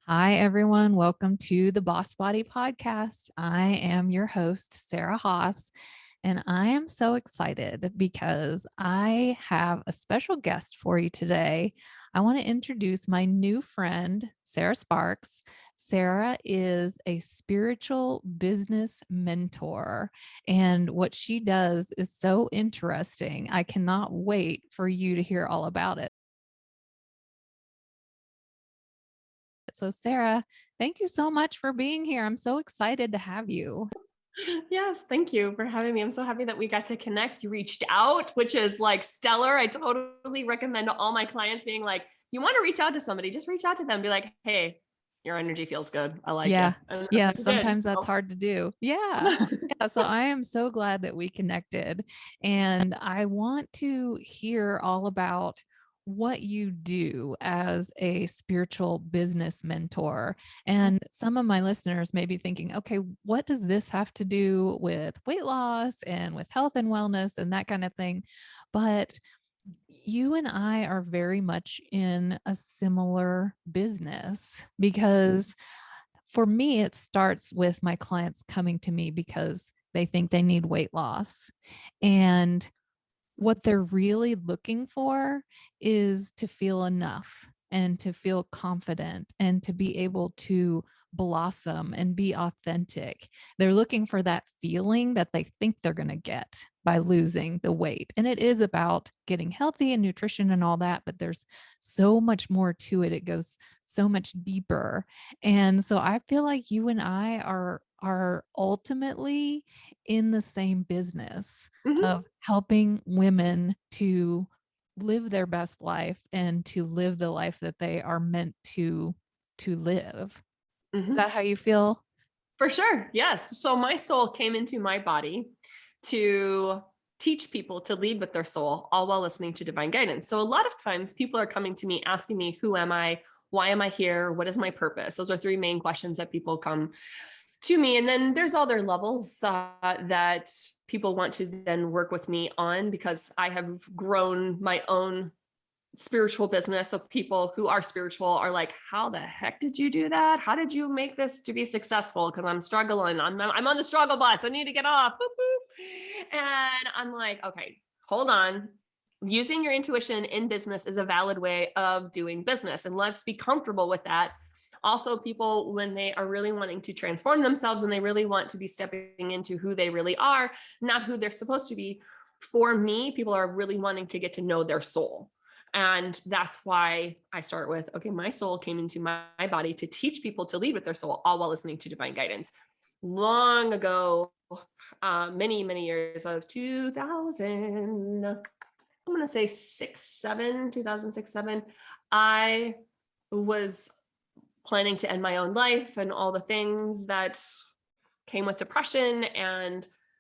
Hi, everyone. Welcome to the Boss Body Podcast. I am your host, Sarah Haas, and I am so excited because I have a special guest for you today. I want to introduce my new friend, Sarah Sparks. Sarah is a spiritual business mentor, and what she does is so interesting. I cannot wait for you to hear all about it. So, Sarah, thank you so much for being here. I'm so excited to have you. Yes, thank you for having me. I'm so happy that we got to connect. You reached out, which is like stellar. I totally recommend to all my clients being like, you want to reach out to somebody, just reach out to them. Be like, hey, your energy feels good. I like you. Yeah. And Yeah. you did. Sometimes that's hard to do. Yeah. Yeah. So I am so glad that we connected. And I want to hear all about what you do as a spiritual business mentor. And some of my listeners may be thinking, okay, what does this have to do with weight loss and with health and wellness and that kind of thing? But you and I are very much in a similar business because for me, it starts with my clients coming to me because they think they need weight loss. And what they're really looking for is to feel enough and to feel confident and to be able to blossom and be authentic. They're looking for that feeling that they think they're going to get by losing the weight. And it is about getting healthy and nutrition and all that, but there's so much more to it. It goes so much deeper. And so I feel like you and I are ultimately in the same business Mhm, of helping women to live their best life and to live the life that they are meant to live. Is mhm. that how you feel? For sure. Yes. So my soul came into my body to teach people to lead with their soul, all while listening to divine guidance. So a lot of times people are coming to me asking me, who am I? Why am I here? What is my purpose? Those are three main questions that people come to me. And then there's other levels that people want to then work with me on because I have grown my own spiritual business of people who are spiritual are like, how the heck did you do that? How did you make this to be successful? Because I'm struggling. I'm on the struggle bus. I need to get off. Boop, boop. And I'm like, okay, hold on. Using your intuition in business is a valid way of doing business. And let's be comfortable with that. Also, people, when they are really wanting to transform themselves and they really want to be stepping into who they really are, not who they're supposed to be, for me, people are really wanting to get to know their soul. And that's why I start with, okay, my soul came into my body to teach people to lead with their soul, all while listening to divine guidance. Long ago, many, many years of 2000, I'm going to say 2006, 7, I was planning to end my own life and all the things that came with depression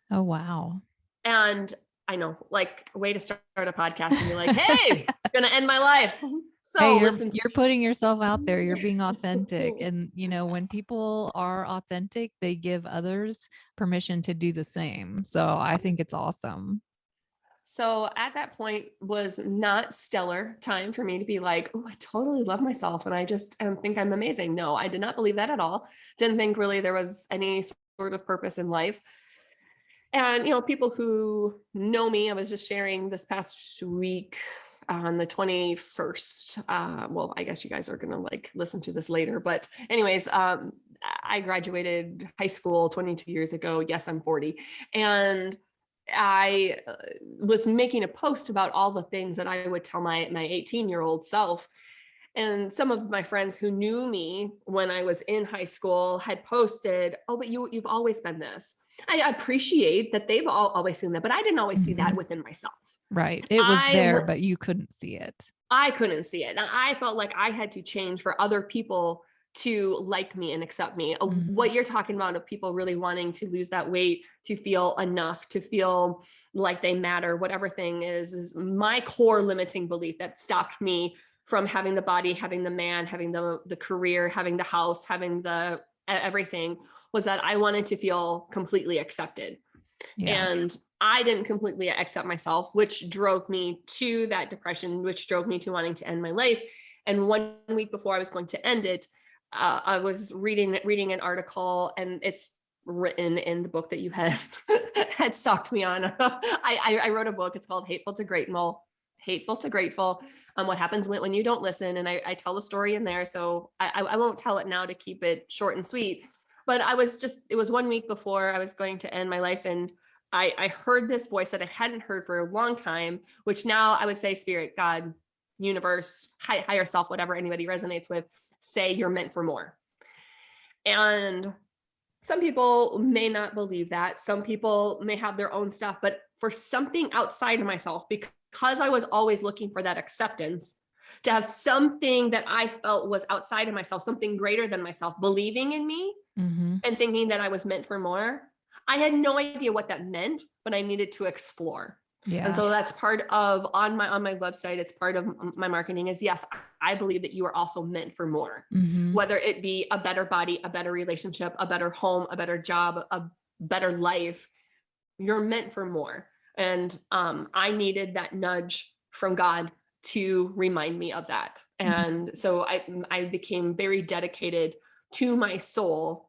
Oh, wow. and I know, like, a way to start a podcast and be like, hey, it's gonna end my life. Hey, So listen to you're putting yourself out there. You're being authentic. And when people are authentic, they give others permission to do the same. So I think it's awesome. so at that point was not stellar time for me to be like, oh, I totally love myself and I just think I'm amazing. No, I did not believe that at all. Didn't think really there was any sort of purpose in life. And, people who know me, I was just sharing this past week on the 21st. Well, I guess you guys are going to like listen to this later. But anyways, I graduated high school 22 years ago. Yes, I'm 40. And I was making a post about all the things that I would tell my 18-year-old self. And some of my friends who knew me when I was in high school had posted, oh, but you've always been this. I appreciate that they've always seen that, but I didn't always see that Mhm. within myself. Right. It was I there, but you couldn't see it. I couldn't see it. And I felt like I had to change for other people to like me and accept me. Mhm. What you're talking about of people really wanting to lose that weight, to feel enough, to feel like they matter, whatever thing is my core limiting belief that stopped me from having the body, having the man, having the career, having the house, having the everything, was that I wanted to feel completely accepted. Yeah. And I didn't completely accept myself, which drove me to that depression, which drove me to wanting to end my life. And 1 week before I was going to end it, I was reading an article, and it's written in the book that you had had stalked me on. I wrote a book. It's called Hateful to Grateful. What happens when you don't listen. And I tell the story in there. So I won't tell it now to keep it short and sweet. But it was 1 week before I was going to end my life. And I heard this voice that I hadn't heard for a long time, which now I would say spirit, God, universe, higher self, whatever anybody resonates with, say you're meant for more. And some people may not believe that. Some people may have their own stuff, but for something outside of myself, because I was always looking for that acceptance, to have something that I felt was outside of myself, something greater than myself, believing in me Mm-hmm. and thinking that I was meant for more. I had no idea what that meant, but I needed to explore. And Yeah. so that's part of on my website. It's part of my marketing is, yes, I believe that you are also meant for more, Mm-hmm. whether it be a better body, a better relationship, a better home, a better job, a better life. You're meant for more. And I needed that nudge from God to remind me of that. And so I became very dedicated to my soul.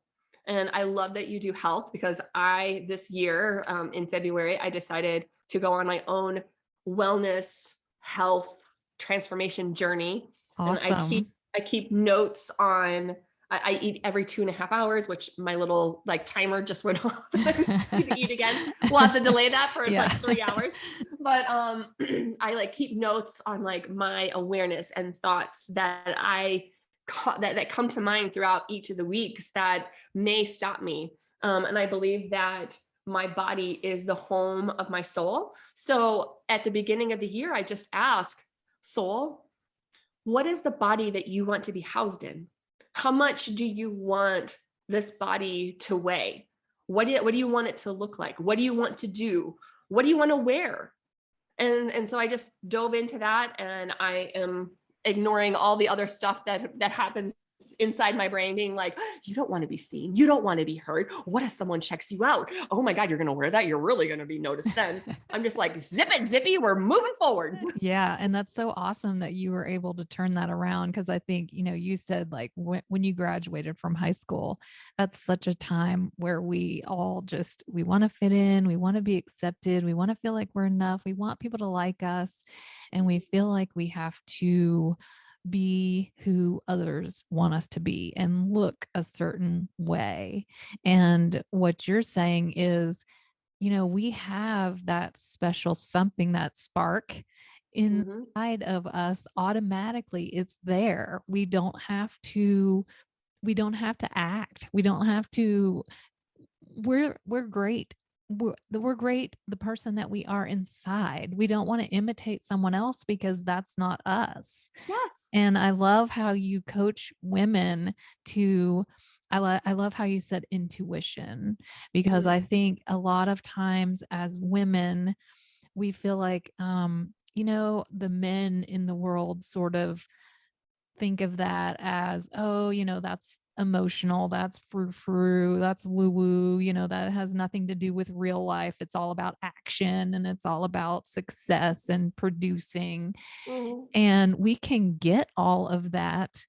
And I love that you do health, because this year in February, I decided to go on my own wellness, health transformation journey. And Awesome. I keep notes on, I eat every 2.5 hours, which my little like timer just went off. Need to eat again. We'll have to delay that for Yeah. like 3 hours. But I like keep notes on like my awareness and thoughts that come to mind throughout each of the weeks that may stop me. And I believe that my body is the home of my soul. So at the beginning of the year, I just ask, soul, what is the body that you want to be housed in? How much do you want this body to weigh? What do you want it to look like? What do you want to do? What do you want to wear? And so I just dove into that, and I am ignoring all the other stuff that happens inside my brain, being like, you don't want to be seen, you don't want to be heard. What if someone checks you out? Oh my God, you're gonna wear that, you're really gonna be noticed then. I'm just like, zip it, zippy, we're moving forward. Yeah. And that's so awesome that you were able to turn that around. Cause I think, you said like when you graduated from high school, that's such a time where we all we want to fit in. We want to be accepted. We want to feel like we're enough. We want people to like us. And we feel like we have to be who others want us to be and look a certain way. And what you're saying is, we have that special something, that spark Mm-hmm. inside of us automatically. It's there. We don't have to act. We don't have to, we're great. We're great, the person that we are inside. We don't want to imitate someone else because that's not us. Yes. And I love how you coach women to, I love how you said intuition, because Mm-hmm. I think a lot of times as women, we feel like, the men in the world sort of think of that as, oh, that's emotional, that's frou frou, that's woo woo, that has nothing to do with real life. It's all about action and it's all about success and producing. Mm-hmm. And we can get all of that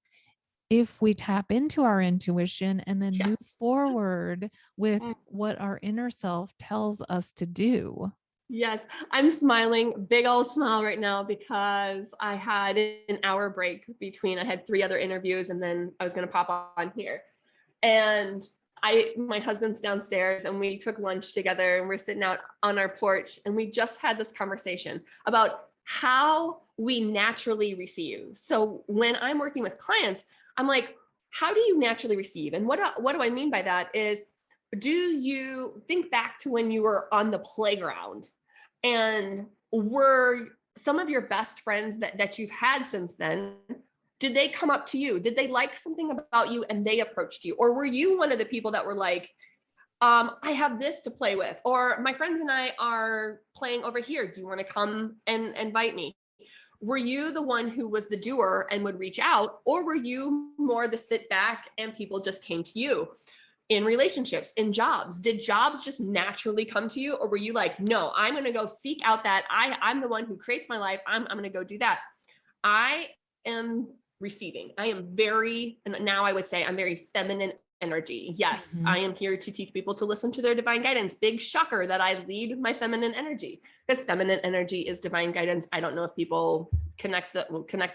if we tap into our intuition and then move Yes. forward with what our inner self tells us to do. Yes, I'm smiling, big old smile right now, because I had an hour break between, I had 3 other interviews, and then I was going to pop on here. And my husband's downstairs, and we took lunch together, and we're sitting out on our porch, and we just had this conversation about how we naturally receive. So when I'm working with clients, I'm like, how do you naturally receive? And what do I mean by that is, do you think back to when you were on the playground, and were some of your best friends that you've had since then, did they come up to you? Did they like something about you and they approached you? Or were you one of the people that were like, I have this to play with, or my friends and I are playing over here, do you want to come and invite me? Were you the one who was the doer and would reach out, or were you more the sit back and people just came to you? In relationships, in jobs, did jobs just naturally come to you, or were you like, no, I'm going to go seek out that, I'm the one who creates my life, I'm going to go do that? I am receiving. I am very, and now I would say I'm very feminine energy. Yes, Mhm. I am here to teach people to listen to their divine guidance. Big shocker that I lead with my feminine energy, because feminine energy is divine guidance. I don't know if people connect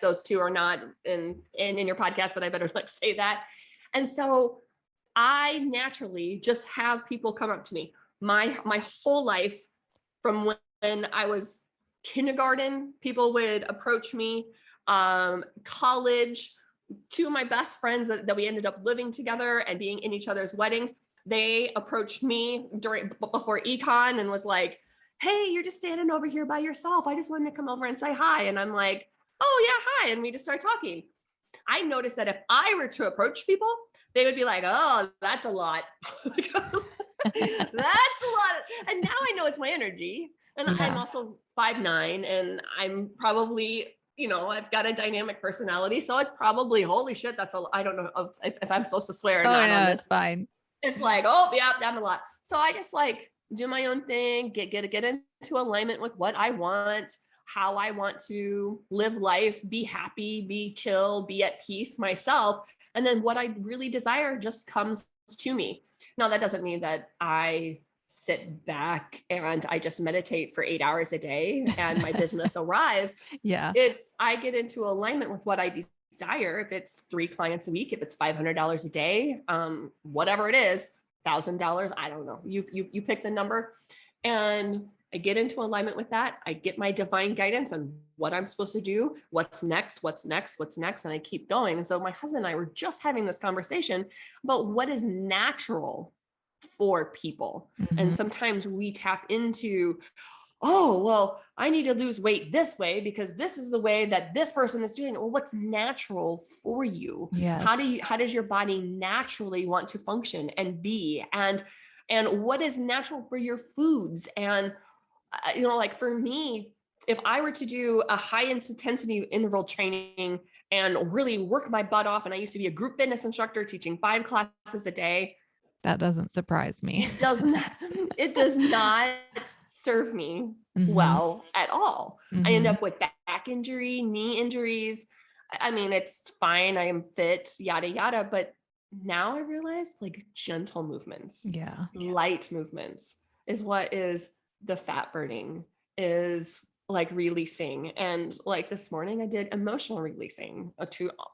those two or not in your podcast, but I better like say that. And so I naturally just have people come up to me. My whole life, from when I was kindergarten, people would approach me. College, two of my best friends that we ended up living together and being in each other's weddings, they approached me before econ and was like, "Hey, you're just standing over here by yourself. I just wanted to come over and say hi." And I'm like, "Oh yeah, hi." And we just start talking. I noticed that if I were to approach people, they would be like, "Oh, that's a lot." Because that's a lot. And now I know it's my energy. And I'm Yeah. also 5'9", and I'm probably, I've got a dynamic personality. So it's probably, holy shit, I don't know if I'm supposed to swear or Oh, not on no, this. it's fine. It's like, oh yeah, I'm a lot. So I just like do my own thing, get into alignment with what I want, how I want to live life, be happy, be chill, be at peace myself. And then what I really desire just comes to me. Now, that doesn't mean that I sit back and I just meditate for 8 hours a day and my business arrives. Yeah. I get into alignment with what I desire. If it's 3 clients a week, if it's $500 a day, whatever it is, $1,000, I don't know. You pick the number, and I get into alignment with that. I get my divine guidance on what I'm supposed to do, what's next, and I keep going. And so my husband and I were just having this conversation about what is natural for people. And Mhm. sometimes we tap into, oh, well, I need to lose weight this way because this is the way that this person is doing it. Well, what's natural for you? Yes. How does your body naturally want to function and be? And what is natural for your foods? And like for me, if I were to do a high intensity interval training and really work my butt off, and I used to be a group fitness instructor teaching 5 classes a day, That doesn't surprise me. it doesn't it does not serve me Mhm. well at all. I end Mhm. up with back injury, knee injuries. I mean, it's fine, I am fit, yada yada, but now I realize like gentle movements, Yeah. light movements is what is the fat burning, is like releasing. And like this morning I did emotional releasing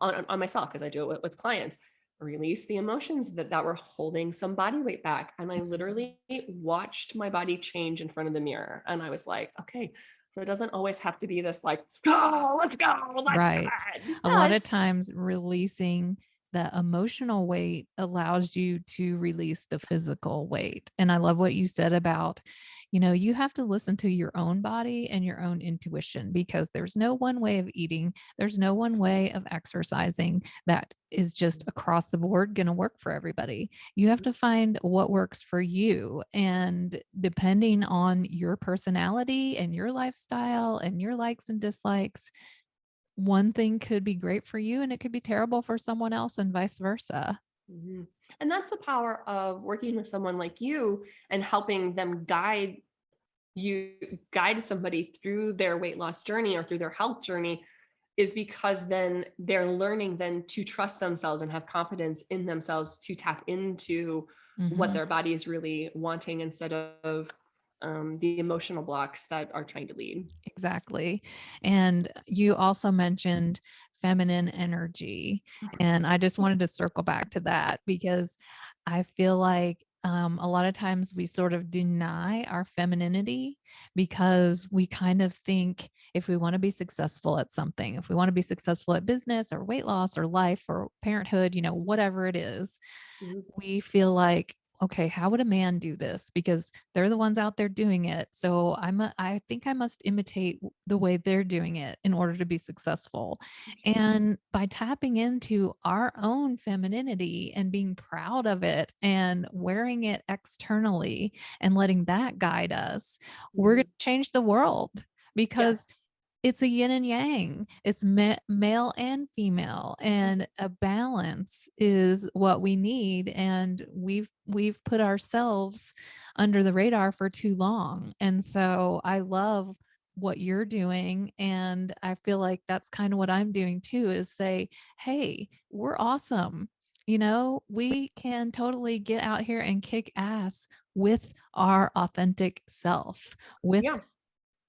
on myself, because I do it with clients. Release the emotions that were holding some body weight back. And I literally watched my body change in front of the mirror. And I was like, okay, so it doesn't always have to be this like, go, let's go, let's do Right. it. A lot Because of times releasing the emotional weight allows you to release the physical weight. And I love what you said about, you have to listen to your own body and your own intuition, because there's no one way of eating. There's no one way of exercising that is just across the board going to work for everybody. You have to find what works for you. And depending on your personality and your lifestyle and your likes and dislikes, one thing could be great for you and it could be terrible for someone else, and vice versa. Mhm. And that's the power of working with someone like you and helping them guide somebody through their weight loss journey or through their health journey, is because then they're learning then to trust themselves and have confidence in themselves to tap into what Mhm. their body is really wanting, instead of the emotional blocks that are trying to lead. Exactly. And you also mentioned feminine energy. And I just wanted to circle back to that because I feel like a lot of times we sort of deny our femininity because we kind of think if we want to be successful at something, if we want to be successful at business or weight loss or life or parenthood, whatever it is, Mhm. we feel like, okay, how would a man do this? Because they're the ones out there doing it. So I think I must imitate the way they're doing it in order to be successful. And by tapping into our own femininity and being proud of it and wearing it externally and letting that guide us, we're going Mhm. to change the world, because Yes. it's a yin and yang. It's male and female, and a balance is what we need. And we've put ourselves under the radar for too long. And so I love what you're doing. And I feel like that's kind of what I'm doing too, is say, hey, we're awesome. We can totally get out here and kick ass with our authentic self, with Yeah.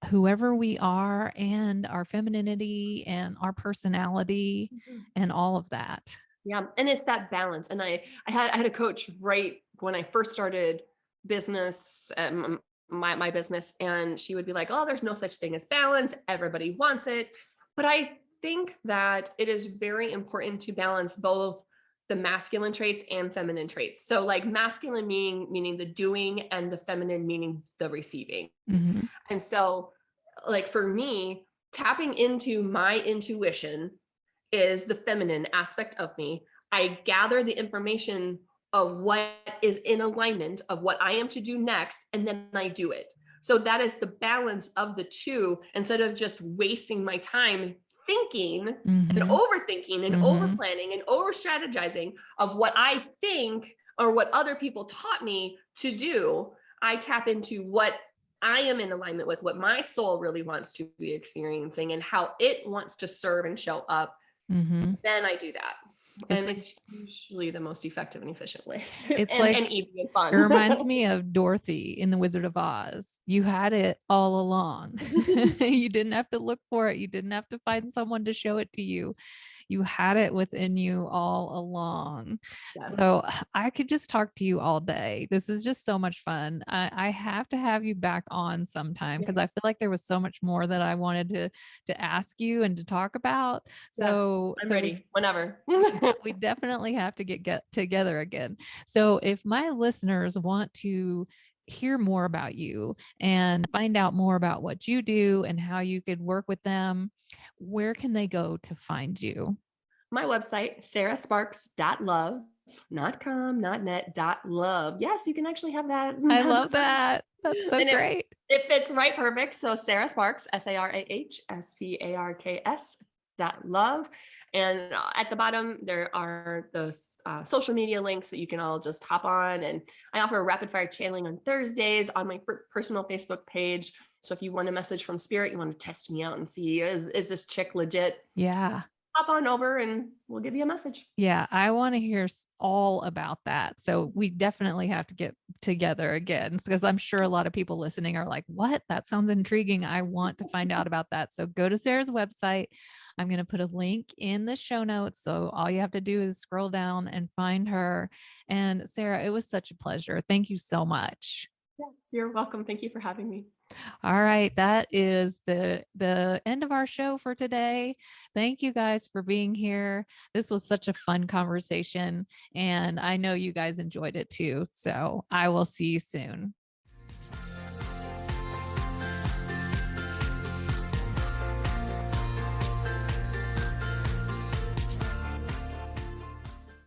whoever we are, and our femininity and our personality Mhm. and all of that. Yeah, and it's that balance. And I had a coach right when I first started business, my business, and she would be like, "Oh, there's no such thing as balance. Everybody wants it." But I think that it is very important to balance both the masculine traits and feminine traits. So like masculine meaning the doing, and the feminine meaning the receiving. Mhm. And so like for me, tapping into my intuition is the feminine aspect of me. I gather the information of what is in alignment of what I am to do next, and then I do it. So that is the balance of the two, instead of just wasting my time thinking and Mhm. overthinking and over Mhm. planning and over strategizing of what I think or what other people taught me to do. I tap into what I am in alignment with, what my soul really wants to be experiencing and how it wants to serve and show up. Mhm. Then I do that. It's And like it's usually the most effective and efficient way it's and like easy and it fun. reminds me of Dorothy in The Wizard of Oz. You had it all along. You didn't have to look for it. You didn't have to find someone to show it to you. You had it within you all along. So Yes. I could just talk to you all day. This is just so much fun. I have to have you back on sometime because I Yes. feel like there was so much more that I wanted to ask you and to talk about. Yes. So I'm so we ready whenever. we definitely have to get together again. So if my listeners want to hear more about you and find out more about what you do and how you could work with them, where can they go to find you? My website, sarahsparks.love, not com, not net, love. Yes, you can actually have that. I love that. That's so And great. it fits right perfect. So Sarah Sparks, SARAHSPARKS .love. And at the bottom, there are those social media links that you can all just hop on. And I offer rapid fire channeling on Thursdays on my personal Facebook page. So if you want a message from spirit, you want to test me out and see, is this chick legit? Yeah. Hop on over and we'll give you a message. Yeah, I want to hear all about that. So we definitely have to get together again because I'm sure a lot of people listening are like, what? That sounds intriguing. I want to find out about that. So go to Sarah's website. I'm going to put a link in the show notes. So all you have to do is scroll down and find her. And Sarah, it was such a pleasure. Thank you so much. Yes, you're welcome. Thank you for having me. All right, that is the end of our show for today. Thank you guys for being here. This was such a fun conversation and I know you guys enjoyed it too. So, I will see you soon.